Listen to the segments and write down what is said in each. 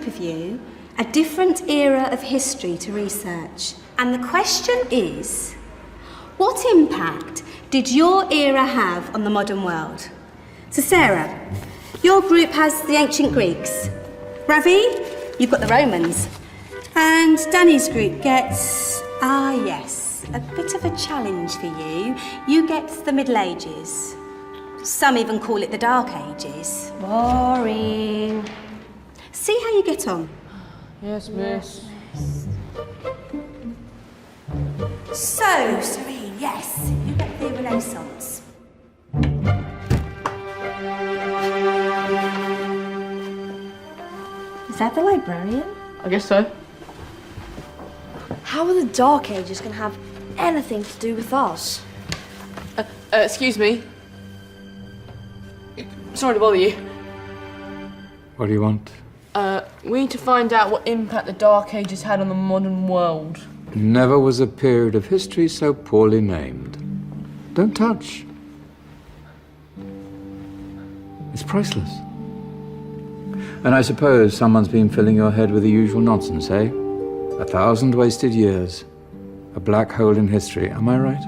of you a different era of history to research. And the question is, what impact did your era have on the modern world? So Sarah, your group has the ancient Greeks. Ravi, you've got the Romans. And Danny's group gets, yes, a bit of a challenge for you. You get the Middle Ages. Some even call it the Dark Ages. Boring. See how you get on. Yes, miss. So, Serene, yes, you get the Renaissance. Is that the librarian? I guess so. How are the Dark Ages going to have anything to do with us? Excuse me. Sorry to bother you. What do you want? We need to find out what impact the Dark Ages had on the modern world. Never was a period of history so poorly named. Don't touch. It's priceless. And I suppose someone's been filling your head with the usual nonsense, eh? 1,000 wasted years. A black hole in history, am I right?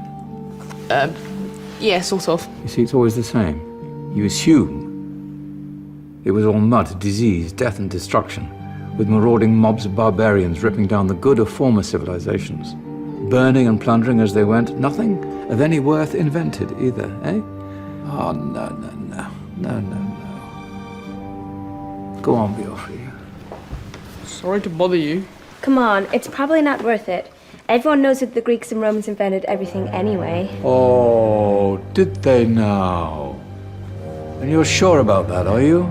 Yeah, sort of. You see, it's always the same. You assume it was all mud, disease, death and destruction, with marauding mobs of barbarians ripping down the good of former civilizations, burning and plundering as they went. Nothing of any worth invented either, eh? Oh, no. Go on, Beofrey. Sorry to bother you. Come on, it's probably not worth it. Everyone knows that the Greeks and Romans invented everything anyway. Oh, did they now? And you're sure about that, are you?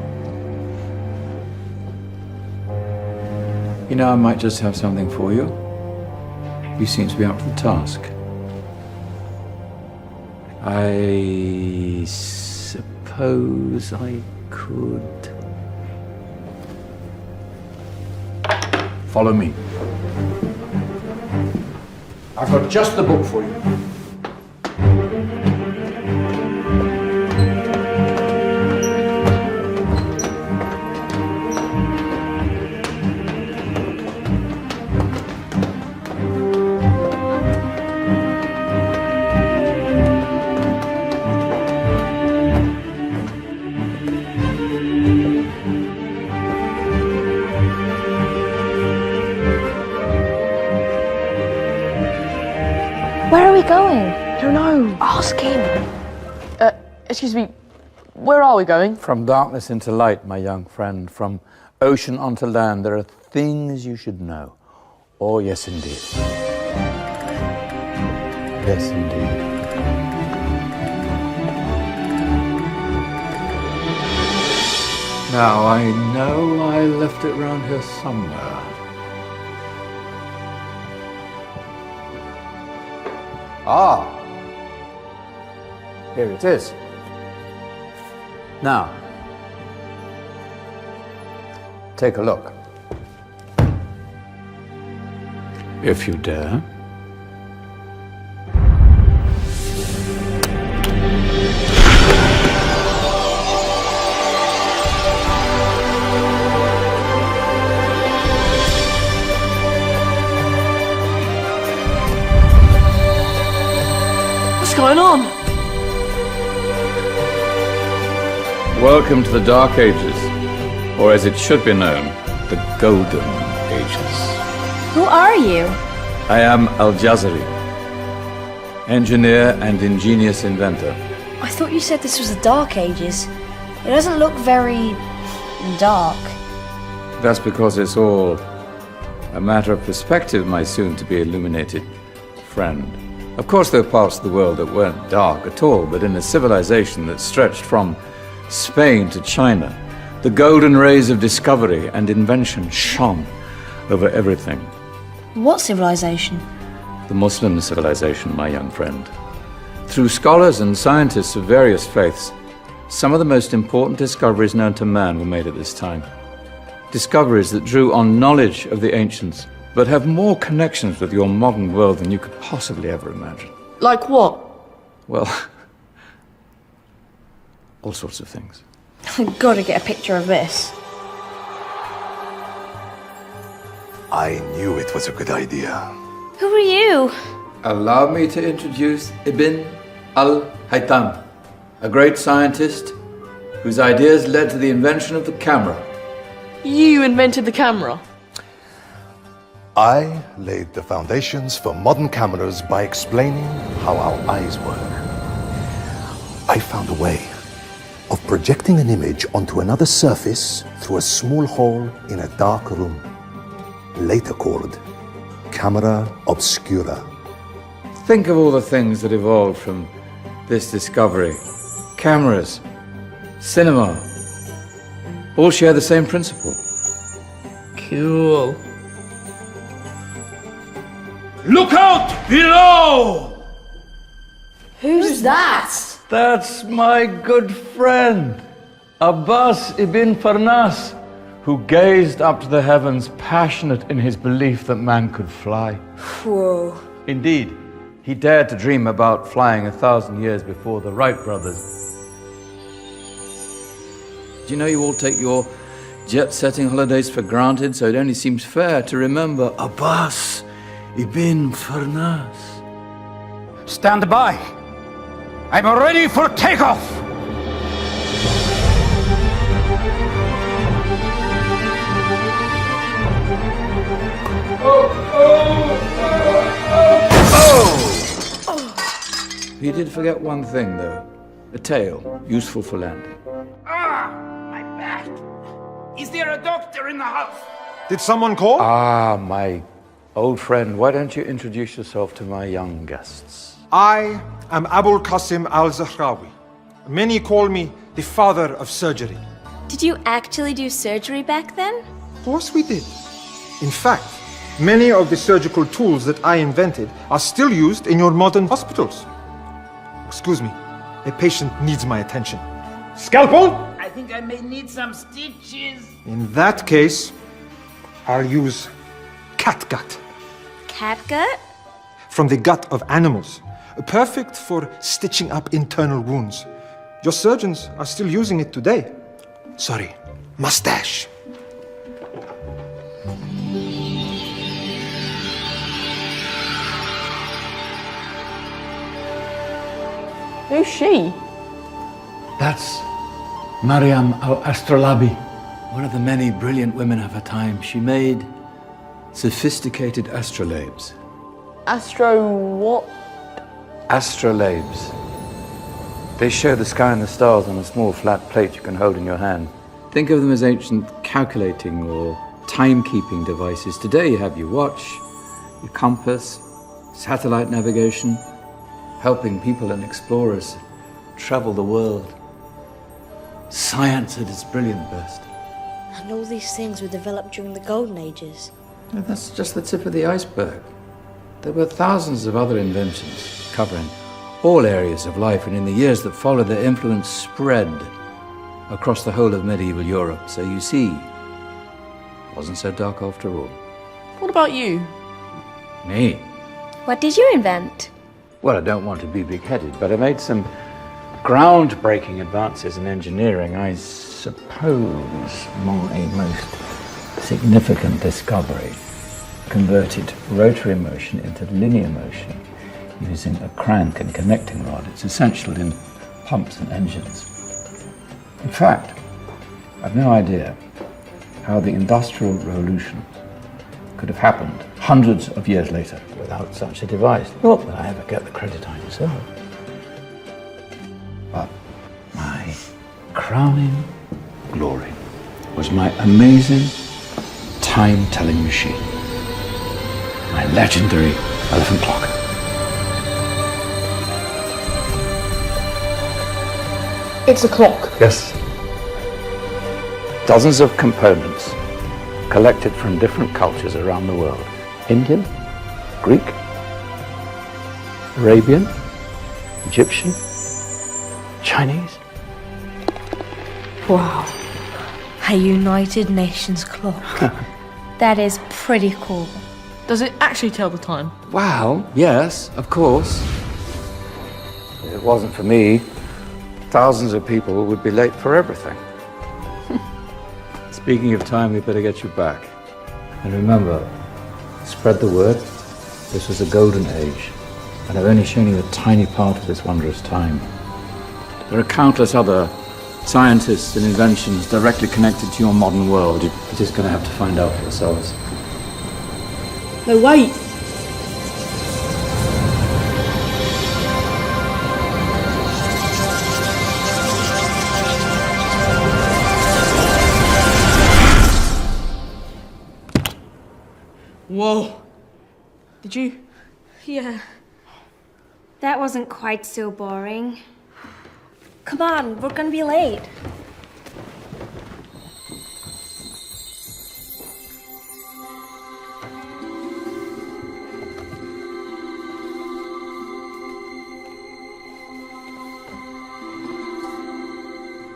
You know, I might just have something for you. You seem to be up to the task. I suppose I could... Follow me. I've got just the book for you. Where are we going? I don't know. Ask him. Excuse me. Where are we going? From darkness into light, my young friend. From ocean onto land, there are things you should know. Oh, yes, indeed. Yes, indeed. Now, I know I left it round here somewhere. Ah, here it is. Now, take a look. If you dare. What's going on? Welcome to the Dark Ages, or as it should be known, the Golden Ages. Who are you? I am Al-Jazari, engineer and ingenious inventor. I thought you said this was the Dark Ages. It doesn't look very... dark. That's because it's all a matter of perspective, my soon-to-be illuminated friend. Of course, there are parts of the world that weren't dark at all, but in a civilization that stretched from Spain to China, the golden rays of discovery and invention shone over everything. What civilization? The Muslim civilization, my young friend. Through scholars and scientists of various faiths, some of the most important discoveries known to man were made at this time. Discoveries that drew on knowledge of the ancients, but have more connections with your modern world than you could possibly ever imagine. Like what? Well, all sorts of things. I've got to get a picture of this. I knew it was a good idea. Who are you? Allow me to introduce Ibn al-Haytham, a great scientist whose ideas led to the invention of the camera. You invented the camera? I laid the foundations for modern cameras by explaining how our eyes work. I found a way of projecting an image onto another surface through a small hole in a dark room, later called camera obscura. Think of all the things that evolved from this discovery. Cameras, cinema, all share the same principle. Cool. Look out below! Who's that? That's my good friend, Abbas ibn Farnas, who gazed up to the heavens, passionate in his belief that man could fly. Whoa. Indeed, he dared to dream about flying 1,000 years before the Wright brothers. Do you know you all take your jet-setting holidays for granted, so it only seems fair to remember Abbas ibn Farnas. Stand by. I'm ready for takeoff. You did forget one thing, though. A tail, useful for landing. Ah, my back. Is there a doctor in the house? Did someone call? Ah, my old friend, why don't you introduce yourself to my young guests? I am Abul Qasim al-Zahrawi. Many call me the father of surgery. Did you actually do surgery back then? Of course we did. In fact, many of the surgical tools that I invented are still used in your modern hospitals. Excuse me, a patient needs my attention. Scalpel? I think I may need some stitches. In that case, I'll use catgut. Catgut? From the gut of animals. Perfect for stitching up internal wounds. Your surgeons are still using it today. Sorry, mustache. Who's she? That's Maryam al-Astrolabi, one of the many brilliant women of her time. She made sophisticated astrolabes. Astro what? Astrolabes. They show the sky and the stars on a small flat plate you can hold in your hand. Think of them as ancient calculating or timekeeping devices. Today you have your watch, your compass, satellite navigation, helping people and explorers travel the world. Science at its brilliant best. And all these things were developed during the Golden Ages. And that's just the tip of the iceberg. There were thousands of other inventions covering all areas of life, and in the years that followed, their influence spread across the whole of medieval Europe. So you see, it wasn't so dark after all. What about you? Me? What did you invent? Well, I don't want to be big-headed, but I made some groundbreaking advances in engineering. I suppose my most significant discovery converted rotary motion into linear motion using a crank and connecting rod. It's essential in pumps and engines. In fact, I've no idea how the Industrial Revolution could have happened hundreds of years later without such a device. Not that I ever get the credit I deserve. But my crowning glory was my amazing time-telling machine. My legendary elephant clock. It's a clock. Yes. Dozens of components collected from different cultures around the world. Indian, Greek, Arabian, Egyptian, Chinese. Wow. A United Nations clock. That is pretty cool. Does it actually tell the time? Well, yes, of course. If it wasn't for me, thousands of people would be late for everything. Speaking of time, we better get you back. And remember, Spread the word. This was a golden age, and I've only shown you a tiny part of this wondrous time. There are countless other scientists and inventions directly connected to your modern world. You're just going to have to find out for yourselves. No, wait! Whoa. Did you? Yeah. That wasn't quite so boring. Come on, we're gonna be late.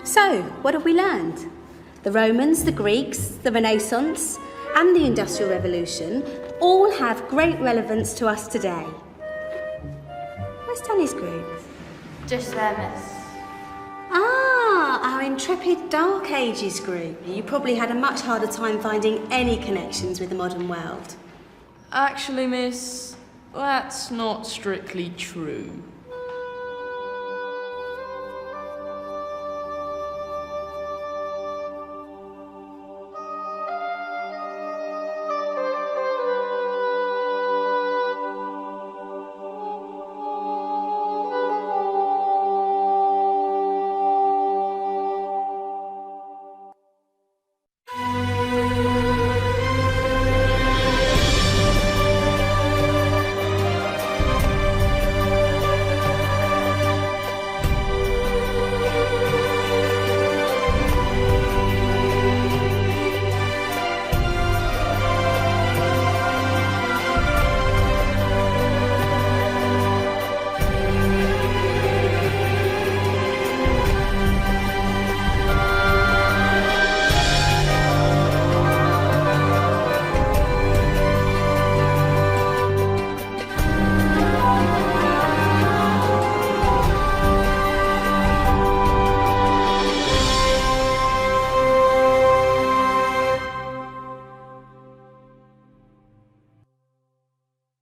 So, what have we learned? The Romans, the Greeks, the Renaissance, and the Industrial Revolution all have great relevance to us today. Where's Danny's group? Just there, miss. Ah, our intrepid Dark Ages group. You probably had a much harder time finding any connections with the modern world. Actually, miss, that's not strictly true.